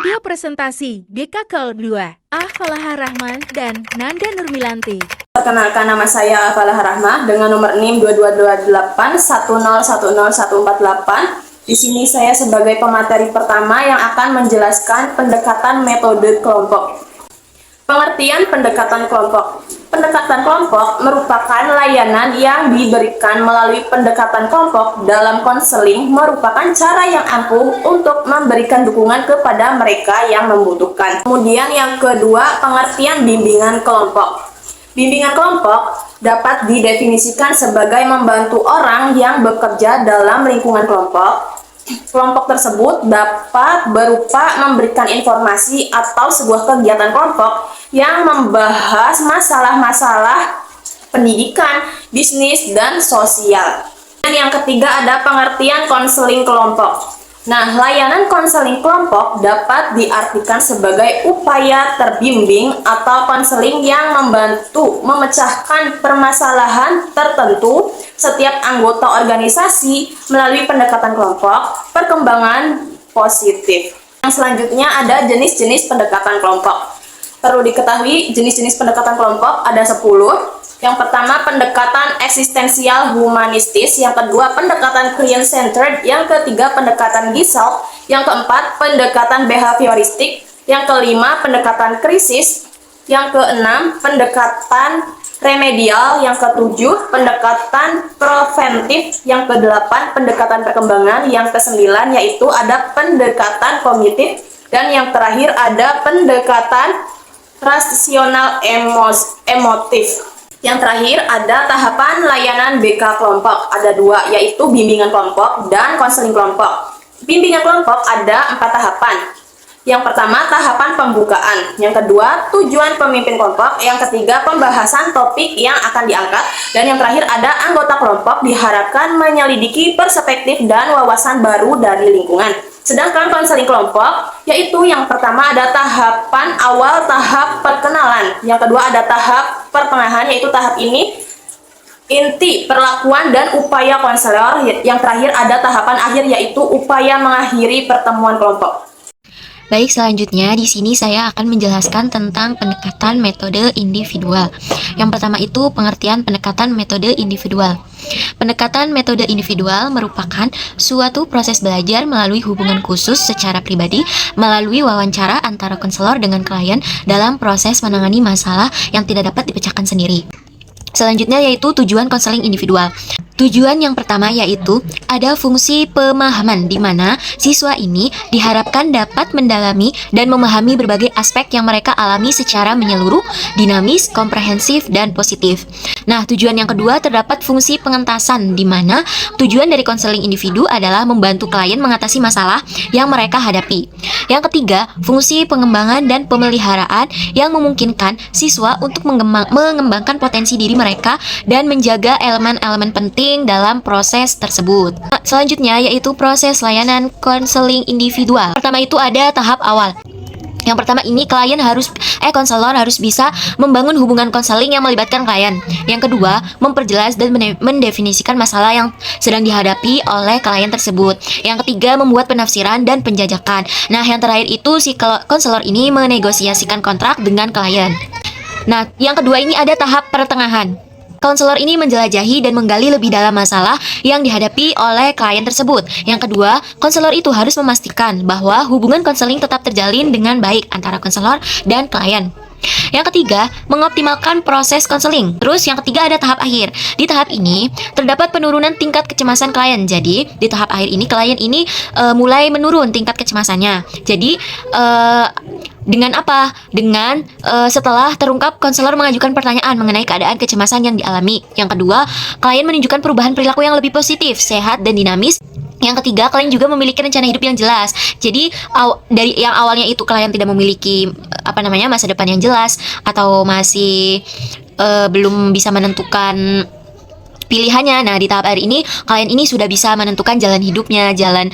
Audio presentasi GK 2 Falah Rahman dan Nanda Nurmilanti. Perkenalkan, nama saya Falah Rahmah dengan nomor NIM 2228 1010148. Di sini saya sebagai pemateri pertama yang akan menjelaskan pendekatan metode kelompok. Pengertian pendekatan kelompok. Pendekatan kelompok merupakan layanan yang diberikan melalui pendekatan kelompok dalam konseling, merupakan cara yang ampuh untuk memberikan dukungan kepada mereka yang membutuhkan. Kemudian yang kedua, pengertian bimbingan kelompok. Bimbingan kelompok dapat didefinisikan sebagai membantu orang yang bekerja dalam lingkungan kelompok. Kelompok tersebut dapat berupa memberikan informasi atau sebuah kegiatan kelompok yang membahas masalah-masalah pendidikan, bisnis, dan sosial. Dan yang ketiga ada pengertian konseling kelompok. Nah, layanan konseling kelompok dapat diartikan sebagai upaya terbimbing atau konseling yang membantu memecahkan permasalahan tertentu setiap anggota organisasi melalui pendekatan kelompok, perkembangan positif. Yang selanjutnya ada jenis-jenis pendekatan kelompok. Perlu diketahui, jenis-jenis pendekatan kelompok ada 10. Yang pertama, pendekatan eksistensial humanistis. Yang kedua, pendekatan client-centered. Yang ketiga, pendekatan Gestalt. Yang keempat, pendekatan behavioristik. Yang kelima, pendekatan krisis. Yang keenam, pendekatan remedial. Yang ketujuh, pendekatan preventif. Yang kedelapan, pendekatan perkembangan. Yang kesembilan, yaitu ada pendekatan kognitif. Dan yang terakhir ada pendekatan rasional emotif. Yang terakhir ada tahapan layanan BK kelompok. Ada 2, yaitu bimbingan kelompok dan konseling kelompok. Bimbingan kelompok ada 4 tahapan. Yang pertama, tahapan pembukaan. Yang kedua, tujuan pemimpin kelompok. Yang ketiga, pembahasan topik yang akan diangkat. Dan yang terakhir ada anggota kelompok diharapkan menyelidiki perspektif dan wawasan baru dari lingkungan. Sedangkan konseling kelompok, yaitu yang pertama ada tahapan awal, tahap perkenalan. Yang kedua ada tahap pertengahan, yaitu tahap ini inti perlakuan dan upaya konselor. Yang terakhir ada tahapan akhir, yaitu upaya mengakhiri pertemuan kelompok. Baik, selanjutnya di sini saya akan menjelaskan tentang pendekatan metode individual. Yang pertama itu pengertian pendekatan metode individual. Pendekatan metode individual merupakan suatu proses belajar melalui hubungan khusus secara pribadi melalui wawancara antara konselor dengan klien dalam proses menangani masalah yang tidak dapat dipecahkan sendiri. Selanjutnya yaitu tujuan konseling individual. Tujuan yang pertama yaitu ada fungsi pemahaman di mana siswa ini diharapkan dapat mendalami dan memahami berbagai aspek yang mereka alami secara menyeluruh, dinamis, komprehensif, dan positif. Nah, tujuan yang kedua terdapat fungsi pengentasan di mana tujuan dari konseling individu adalah membantu klien mengatasi masalah yang mereka hadapi. Yang ketiga, fungsi pengembangan dan pemeliharaan yang memungkinkan siswa untuk mengembangkan potensi diri mereka dan menjaga elemen-elemen penting dalam proses tersebut. Selanjutnya yaitu proses layanan konseling individual. Pertama itu ada tahap awal. Yang pertama ini konselor harus bisa membangun hubungan konseling yang melibatkan klien. Yang kedua, memperjelas dan mendefinisikan masalah yang sedang dihadapi oleh klien tersebut. Yang ketiga, membuat penafsiran dan penjajakan. Nah, yang terakhir itu si konselor ini menegosiasikan kontrak dengan klien. Nah, yang kedua ini ada tahap pertengahan. Konselor ini menjelajahi dan menggali lebih dalam masalah yang dihadapi oleh klien tersebut. Yang kedua, konselor itu harus memastikan bahwa hubungan konseling tetap terjalin dengan baik antara konselor dan klien. Yang ketiga, mengoptimalkan proses konseling. Terus yang ketiga ada tahap akhir. Di tahap ini terdapat penurunan tingkat kecemasan klien. Jadi di tahap akhir ini klien ini mulai menurun tingkat kecemasannya. Jadi dengan apa? Dengan setelah terungkap konselor mengajukan pertanyaan mengenai keadaan kecemasan yang dialami. Yang kedua, klien menunjukkan perubahan perilaku yang lebih positif, sehat, dan dinamis. Yang ketiga, klien juga memiliki rencana hidup yang jelas. Jadi dari yang awalnya itu klien tidak memiliki masa depan yang jelas atau masih belum bisa menentukan pilihannya. Nah, di tahap akhir ini klien ini sudah bisa menentukan jalan hidupnya, jalan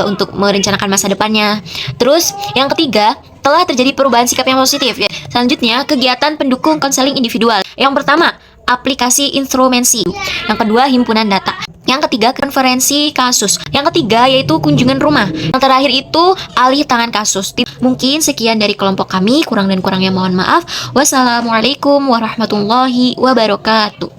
untuk merencanakan masa depannya. Terus yang ketiga, telah terjadi perubahan sikap yang positif. Selanjutnya, kegiatan pendukung konseling individual. Yang pertama, aplikasi instrumensi. Yang kedua, himpunan data. Yang ketiga, konferensi kasus. Yang ketiga, yaitu kunjungan rumah. Yang terakhir itu alih tangan kasus. Mungkin sekian dari kelompok kami, kurang dan kurangnya mohon maaf. Wassalamualaikum warahmatullahi wabarakatuh.